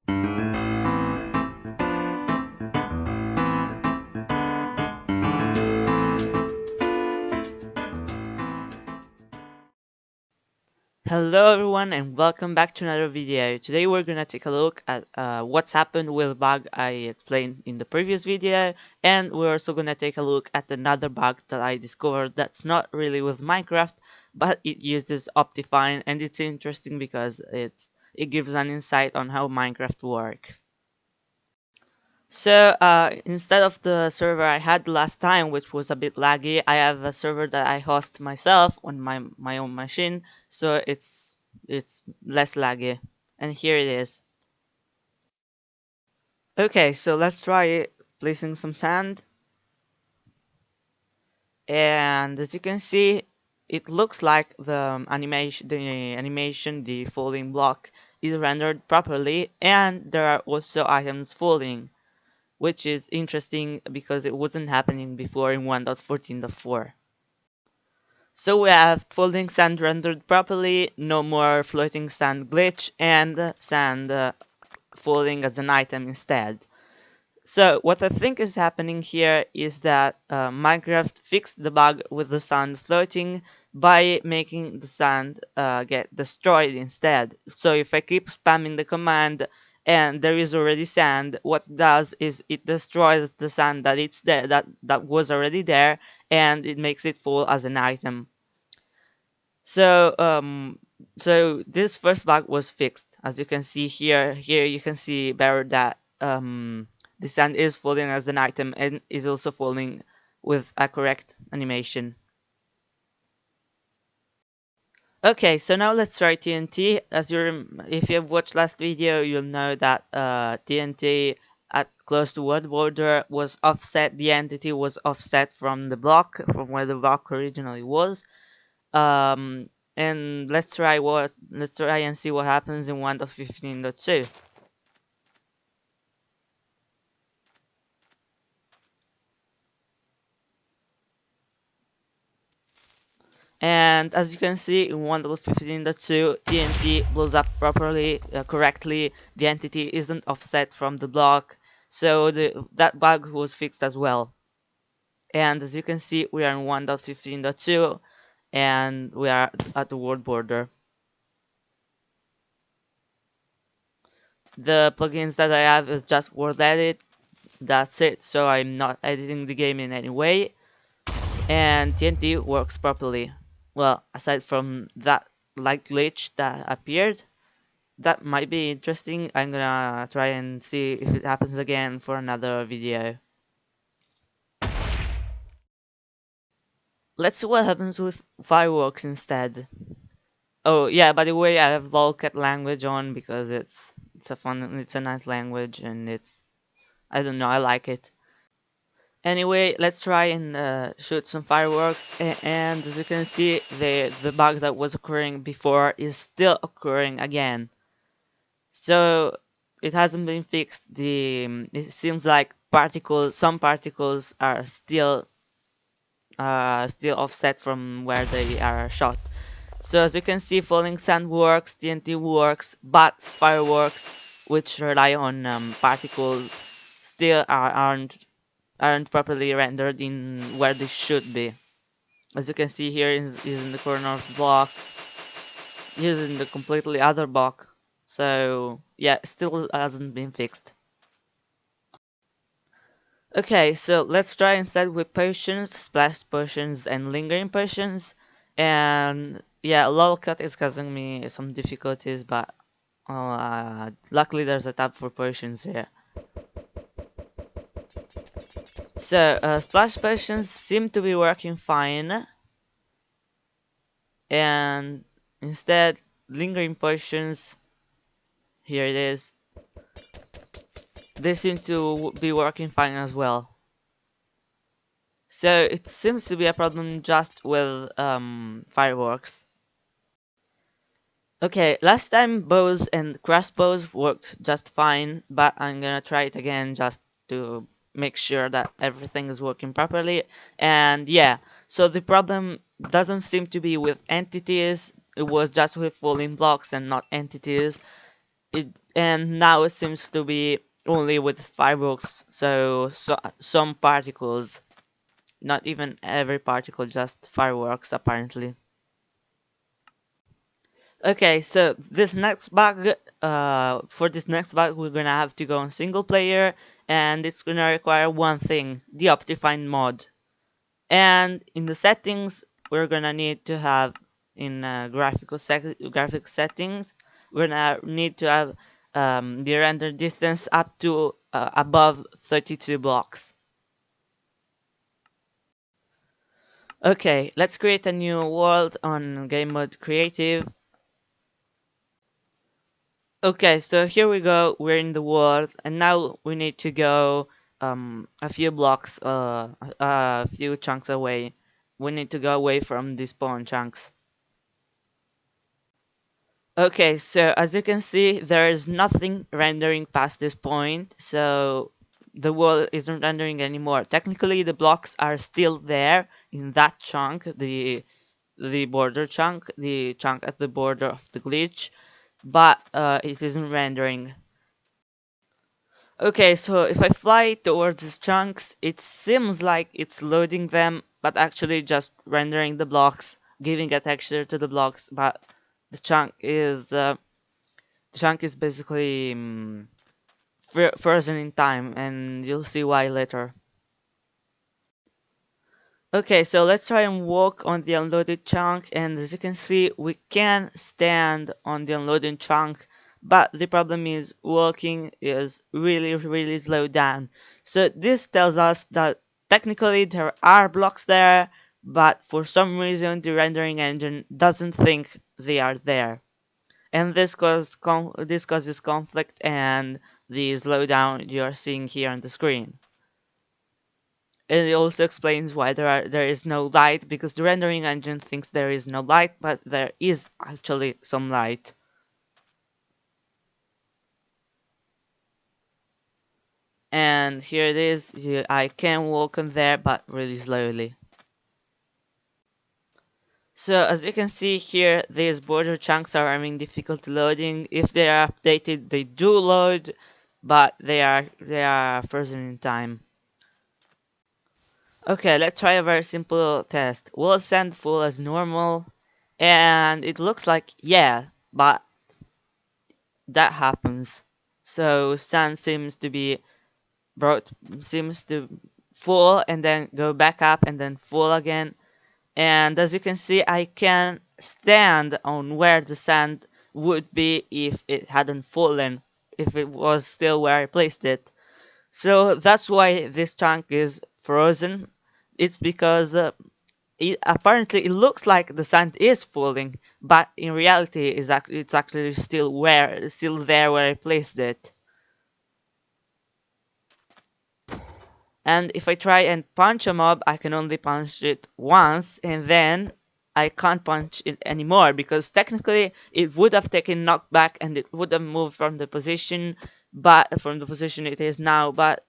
Hello everyone and welcome back to another video. Today we're gonna take a look at what's happened with a bug I explained in the previous video, and we're also gonna take a look at another bug that I discovered that's not really with Minecraft, but it uses Optifine, and it's interesting because it gives an insight on how Minecraft works. So instead of the server I had last time, which was a bit laggy, I have a server that I host myself on my own machine, so it's less laggy. And here it is. Okay, so let's try it, placing some sand, and as you can see, it looks like the falling block is rendered properly, and there are also items falling, which is interesting because it wasn't happening before in 1.14.4. So we have folding sand rendered properly, no more floating sand glitch, and sand falling as an item instead. So what I think is happening here is that Minecraft fixed the bug with the sand floating by making the sand get destroyed instead. So if I keep spamming the command and there is already sand, what it does is it destroys the sand that it's there that was already there, and it makes it fall as an item. So so this first bug was fixed. As you can see here, you can see better that the sand is falling as an item and is also falling with a correct animation. Okay, so now let's try TNT. If you have watched last video, you'll know that TNT at close to world border was offset. The entity was offset from the block, from where the block originally was. Um, and let's try and see what happens in 1.15.2. And as you can see in 1.15.2, TNT blows up properly, correctly. The entity isn't offset from the block, so that bug was fixed as well. And as you can see, we are in 1.15.2, and we are at the world border. The plugins that I have is just World Edit. That's it. So I'm not editing the game in any way, and TNT works properly. Well, aside from that light glitch that appeared, that might be interesting. I'm gonna try and see if it happens again for another video. Let's see what happens with fireworks instead. Oh yeah, by the way, I have lolcat language on because it's a nice language, and I don't know, I like it. Anyway, let's try and shoot some fireworks, and as you can see, the bug that was occurring before is still occurring again. So it hasn't been fixed. It seems like some particles are still offset from where they are shot. So as you can see, falling sand works, TNT works, but fireworks, which rely on particles, still aren't properly rendered in where they should be. As you can see here, is in the corner of the block, using the completely other block. So yeah, still hasn't been fixed. Okay, so let's try instead with potions, splash potions, and lingering potions. And yeah, lolcat is causing me some difficulties, but luckily there's a tab for potions here. So splash potions seem to be working fine, and instead lingering potions, here it is, they seem to be working fine as well. So it seems to be a problem just with fireworks. Okay, last time bows and crossbows worked just fine, but I'm gonna try it again just to make sure that everything is working properly. And yeah, so the problem doesn't seem to be with entities, it was just with falling blocks and not entities. and now it seems to be only with fireworks, so some particles, not even every particle, just fireworks apparently. Okay, so this next bug, for this next bug, we're gonna have to go on single player, and it's gonna require one thing: the Optifine mod. And in the settings, we're gonna need to have in graphic settings, we're gonna need to have the render distance up to above 32 blocks. Okay, let's create a new world on game mode creative. Okay, so here we go. We're in the world, and now we need to go a few blocks, a few chunks away. We need to go away from the spawn chunks. Okay, so as you can see, there is nothing rendering past this point, so the world isn't rendering anymore. Technically, the blocks are still there in that chunk, the border chunk, the chunk at the border of the glitch, but it isn't rendering. Okay, so if I fly towards these chunks, it seems like it's loading them, but actually just rendering the blocks, giving a texture to the blocks, but the chunk is basically frozen in time, and you'll see why later. Okay, so let's try and walk on the unloaded chunk, and as you can see, we can stand on the unloaded chunk, but the problem is walking is really slowed down. So this tells us that technically there are blocks there, but for some reason the rendering engine doesn't think they are there. And this causes conflict and the slowdown you are seeing here on the screen. And it also explains why there is no light, because the rendering engine thinks there is no light, but there is actually some light. And here it is. I can walk on there, but really slowly. So as you can see here, these border chunks are having difficulty loading. If they are updated, they do load, but they are frozen in time. Okay, let's try a very simple test. We'll send full as normal, and it looks like yeah, but that happens. So sand brought seems to full and then go back up and then full again. And as you can see, I can stand on where the sand would be if it hadn't fallen, if it was still where I placed it. So that's why this chunk is frozen. It's because apparently it looks like the sand is falling, but in reality it's actually still there where I placed it. And if I try and punch a mob, I can only punch it once, and then I can't punch it anymore, because technically it would have taken knockback and it would have moved from the position, but from the position it is now, but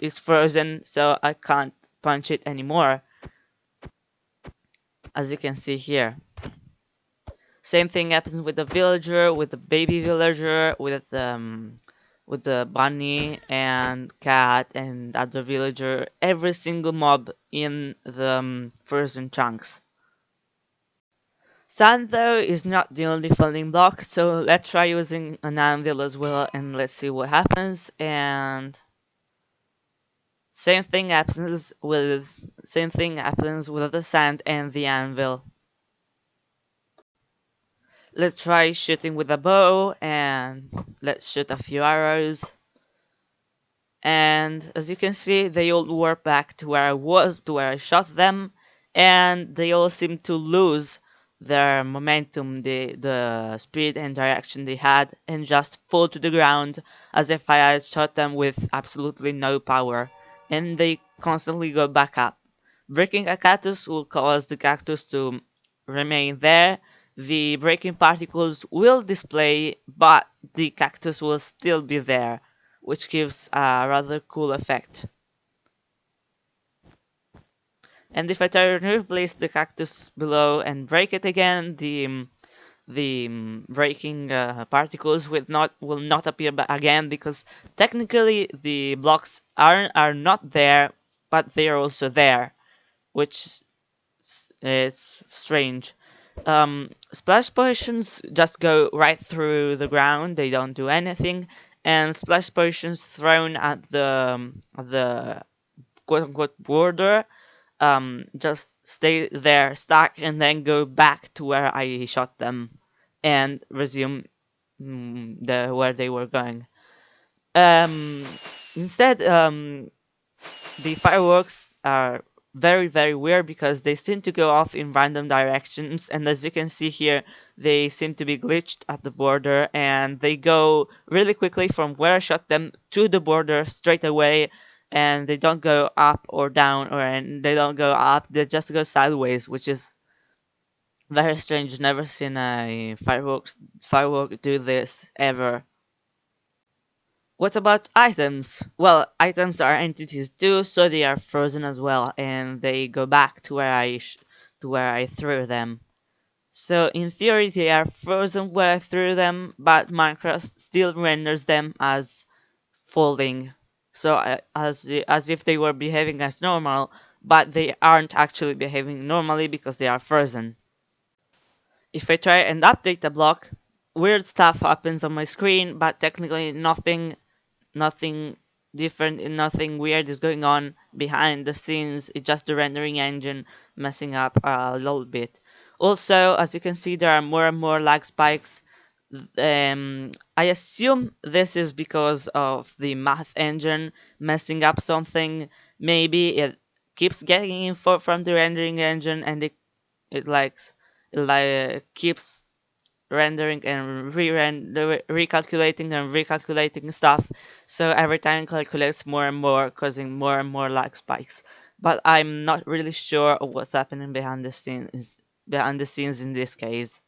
it's frozen, so I can't punch it anymore, as you can see here. Same thing happens with the villager, with the baby villager, with the bunny and cat and other villager. Every single mob in the frozen chunks. Sand though is not the only falling block, so let's try using an anvil as well, and let's see what happens. And same thing happens with the sand and the anvil. Let's try shooting with a bow, and let's shoot a few arrows. And as you can see, they all warp back to where I was, to where I shot them, and they all seem to lose their momentum, the speed and direction they had, and just fall to the ground as if I had shot them with absolutely no power, and they constantly go back up. Breaking a cactus will cause the cactus to remain there. The breaking particles will display, but the cactus will still be there, which gives a rather cool effect. And if I try to replace the cactus below and break it again, the breaking particles will not appear again, because technically the blocks are not there, but they are also there, which is strange. Splash potions just go right through the ground; they don't do anything, and splash potions thrown at the quote unquote border just stay there stuck and then go back to where I shot them and resume the where they were going. Um, Instead, the fireworks are very weird because they seem to go off in random directions, and as you can see here, they seem to be glitched at the border, and they go really quickly from where I shot them to the border straight away, and they don't go up or down, or and they don't go up, they just go sideways, which is very strange. Never seen a firework do this ever. What about items? Well, items are entities too, so they are frozen as well, and they go back to where I threw them. So in theory, they are frozen where I threw them, but Minecraft still renders them as folding, so as if they were behaving as normal, but they aren't actually behaving normally because they are frozen. If I try and update the block, weird stuff happens on my screen, but technically nothing different and nothing weird is going on behind the scenes. It's just the rendering engine messing up a little bit. Also, as you can see, there are more and more lag spikes. I assume this is because of the math engine messing up something. Maybe it keeps getting info from the rendering engine, and it likes it like keeps rendering and recalculating and recalculating stuff, so every time calculates more and more, causing more and more lag spikes. But I'm not really sure of what's happening behind the scenes in this case.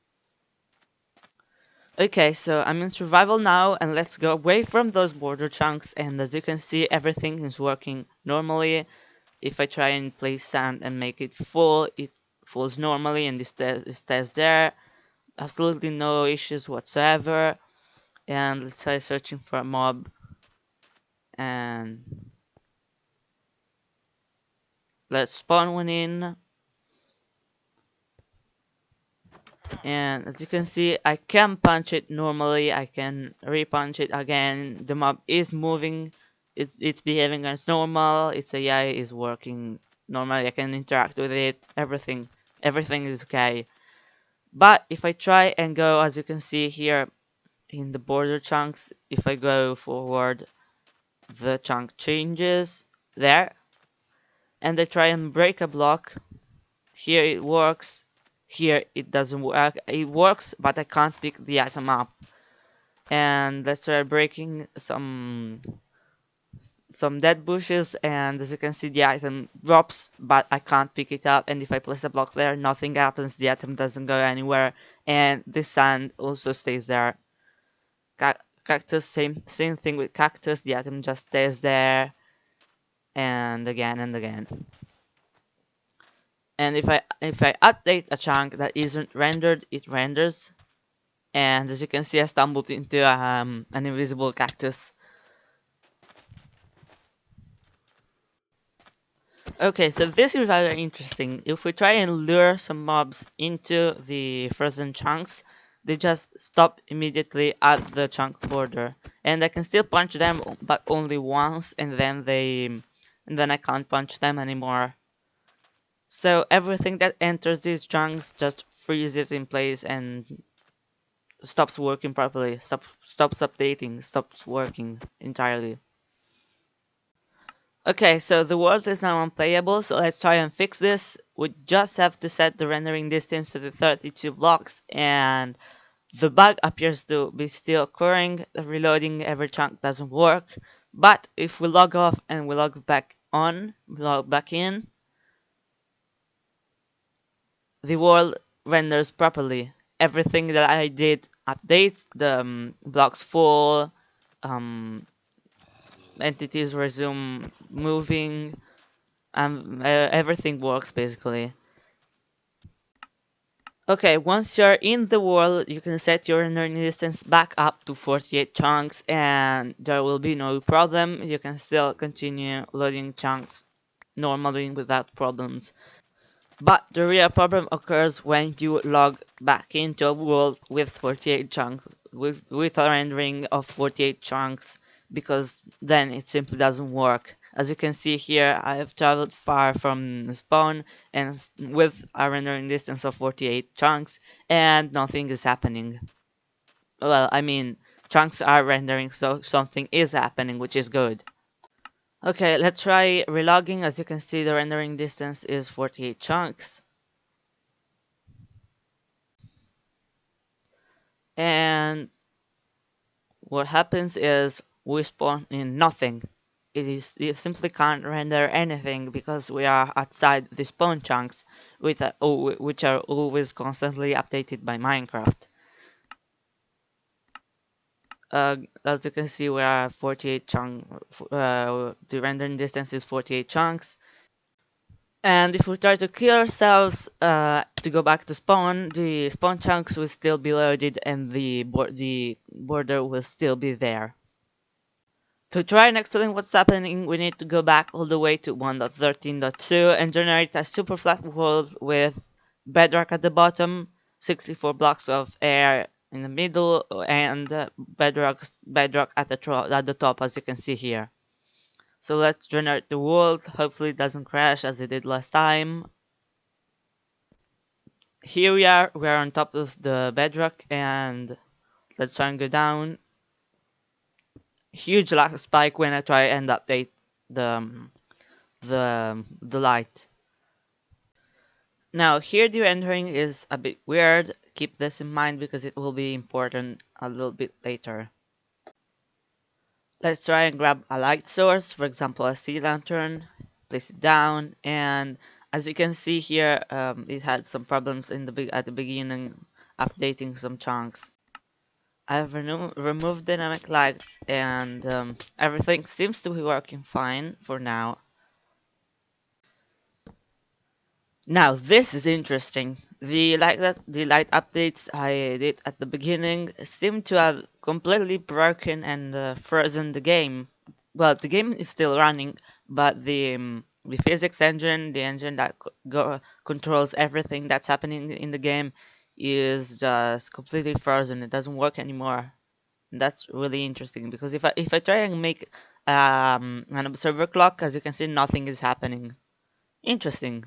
Okay, so I'm in survival now, and let's go away from those border chunks, and as you can see, everything is working normally. If I try and place sand and make it full, it falls normally, and it stays there. Absolutely no issues whatsoever. And let's try searching for a mob, and let's spawn one in. And as you can see, I can punch it normally, I can re-punch it again. The mob is moving, it's behaving as normal, its AI is working normally, I can interact with it, everything is okay. But if I try and go, as you can see here in the border chunks, if I go forward, the chunk changes there, and I try and break a block. Here it works, here it doesn't work. It works, but I can't pick the item up. And let's try breaking some dead bushes, and as you can see, the item drops, but I can't pick it up. And if I place a block there, nothing happens, the item doesn't go anywhere, and the sand also stays there. Cactus, same thing with cactus, the item just stays there, and again and again. And if I update a chunk that isn't rendered, it renders. And as you can see, I stumbled into an invisible cactus. Okay, so this is rather interesting. If we try and lure some mobs into the frozen chunks, they just stop immediately at the chunk border, and I can still punch them, but only once, and then I can't punch them anymore. So everything that enters these chunks just freezes in place and stops working properly, stops updating, stops working entirely. Okay, so the world is now unplayable, so let's try and fix this. We just have to set the rendering distance to the 32 blocks, and the bug appears to be still occurring. The reloading every chunk doesn't work, but if we log off and we log back on, we log back in, the world renders properly. Everything that I did updates, the blocks full, um, entities resume moving, everything works basically. Okay, once you're in the world, you can set your learning distance back up to 48 chunks and there will be no problem. You can still continue loading chunks normally without problems. But the real problem occurs when you log back into a world with 48 chunks, with a rendering of 48 chunks, because then it simply doesn't work. As you can see here, I have traveled far from the spawn and with a rendering distance of 48 chunks, and nothing is happening. Well, I mean, chunks are rendering, so something is happening, which is good. Okay, let's try relogging. As you can see, the rendering distance is 48 chunks. And what happens is we spawn in nothing. It simply can't render anything because we are outside the spawn chunks, which are always constantly updated by Minecraft. As you can see, we are 48 chunk. The rendering distance is 48 chunks. And if we try to kill ourselves to go back to spawn, the spawn chunks will still be loaded and the border will still be there. To try and explain what's happening, we need to go back all the way to 1.13.2 and generate a super flat world with bedrock at the bottom, 64 blocks of air in the middle, and bedrock at the top, as you can see here. So let's generate the world. Hopefully it doesn't crash as it did last time. Here we are on top of the bedrock, and let's try and go down. Huge lag spike when I try and update the the light. Now here the rendering is a bit weird. Keep this in mind because it will be important a little bit later. Let's try and grab a light source, for example a sea lantern, place it down, and as you can see here, it had some problems at the beginning, updating some chunks. I've removed dynamic lights and everything seems to be working fine for now. Now this is interesting. The light updates I did at the beginning seem to have completely broken and frozen the game. Well, the game is still running, but the physics engine, the engine that controls everything that's happening in the game, is just completely frozen. It doesn't work anymore. That's really interesting because if I try and make an observer clock, as you can see, nothing is happening. Interesting.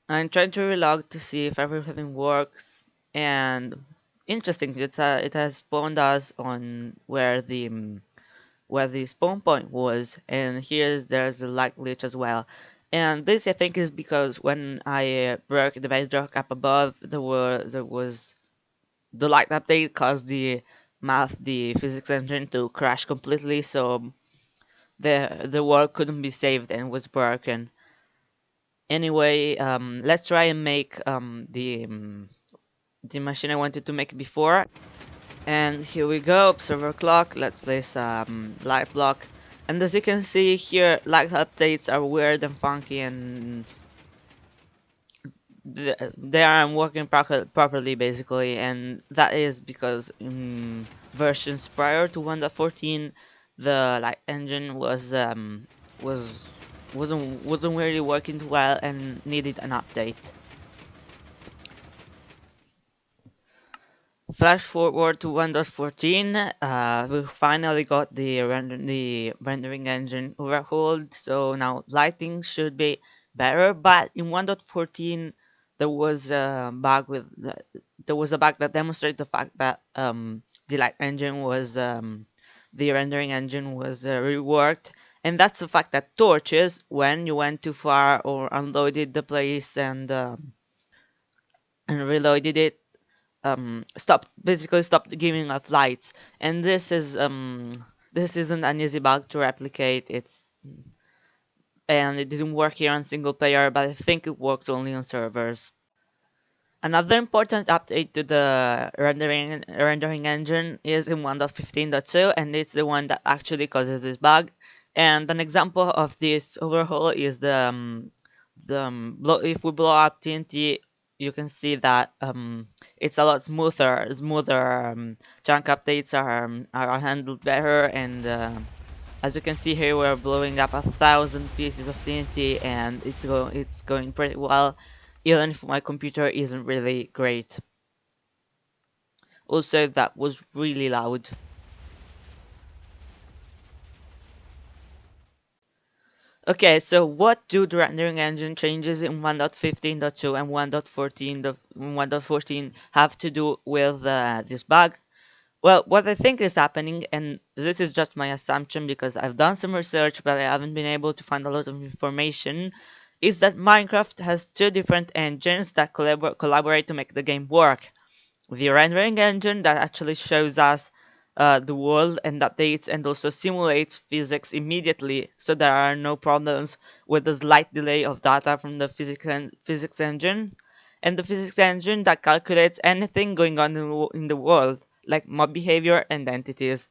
I'm trying to relog to see if everything works, and interesting. It has spawned us on where the spawn point was, and there's a light glitch as well. And this I think is because when I broke the bedrock up above, there was the light update caused the physics engine to crash completely, so the world couldn't be saved and was broken. Anyway, let's try and make the machine I wanted to make before. And here we go, observer clock. Let's place light block. And as you can see here, light updates are weird and funky, and they aren't working properly basically, and that is because in versions prior to 1.14 the light engine was wasn't really working too well and needed an update. Flash forward to 1.14, we finally got the rendering engine overhauled, so now lighting should be better. But in 1.14, there was a bug there was a bug that demonstrated the fact that the light engine was the rendering engine was reworked, and that's the fact that torches, when you went too far or unloaded the place and reloaded it, stopped giving us lights, and this isn't an easy bug to replicate. And it didn't work here on single player, but I think it works only on servers. Another important update to the rendering engine is in 1.15.2, and it's the one that actually causes this bug. And an example of this overhaul is if we blow up TNT you can see that it's a lot smoother. Chunk updates are handled better, and as you can see here, we're blowing up 1,000 pieces of TNT, and it's going pretty well, even if my computer isn't really great. Also, that was really loud. Okay, so what do the rendering engine changes in 1.15.2 and 1.14 have to do with this bug? Well, what I think is happening, and this is just my assumption because I've done some research but I haven't been able to find a lot of information, is that Minecraft has two different engines that collaborate to make the game work. The rendering engine that actually shows us the world and updates and also simulates physics immediately, so there are no problems with the slight delay of data from the physics engine, and the physics engine that calculates anything going on in the world, like mob behavior and entities.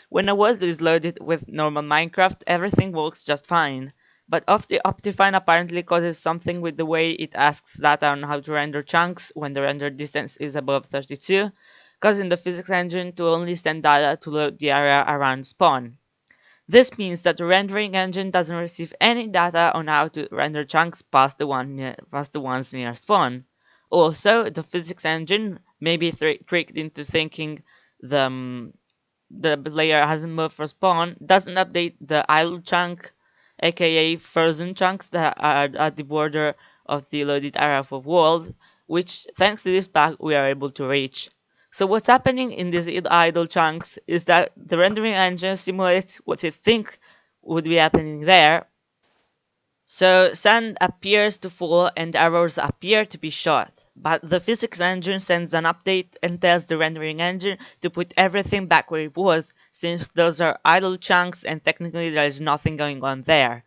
When a world is loaded with normal Minecraft, everything works just fine. But Optifine apparently causes something with the way it asks data on how to render chunks when the render distance is above 32, causing the physics engine to only send data to load the area around spawn. This means that the rendering engine doesn't receive any data on how to render chunks past the ones near spawn. Also, the physics engine may be tricked into thinking the the layer hasn't moved for spawn, doesn't update the idle chunk, aka frozen chunks that are at the border of the loaded area of a world, which thanks to this bug we are able to reach. So what's happening in these idle chunks is that the rendering engine simulates what it thinks would be happening there, so sand appears to fall and arrows appear to be shot, but the physics engine sends an update and tells the rendering engine to put everything back where it was, since those are idle chunks and technically there is nothing going on there.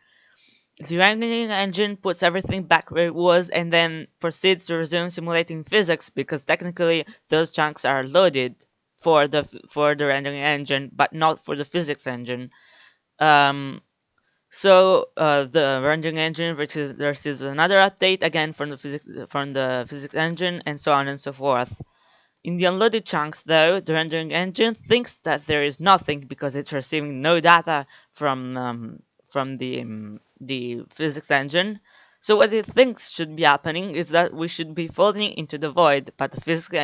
The rendering engine puts everything back where it was and then proceeds to resume simulating physics because technically those chunks are loaded for the rendering engine, but not for the physics engine. Um, the rendering engine receives another update again from the physics engine, and so on and so forth. In the unloaded chunks, though, the rendering engine thinks that there is nothing because it's receiving no data from the physics engine. So what it thinks should be happening is that we should be falling into the void, but the physics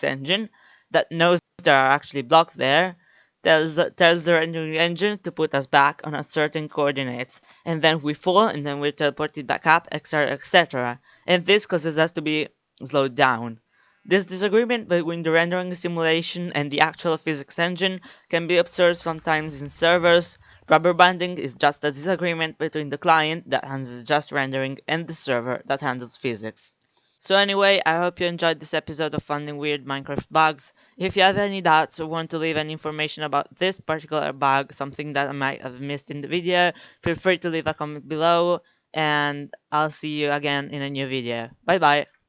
engine that knows there are actually blocks there, tells the rendering engine to put us back on a certain coordinates, and then we fall and then we're teleported back up, etc., etc. And this causes us to be slowed down. This disagreement between the rendering simulation and the actual physics engine can be observed sometimes in servers. Rubber banding is just a disagreement between the client that handles just rendering and the server that handles physics. So anyway, I hope you enjoyed this episode of Finding Weird Minecraft Bugs. If you have any doubts or want to leave any information about this particular bug, something that I might have missed in the video, feel free to leave a comment below, and I'll see you again in a new video. Bye bye!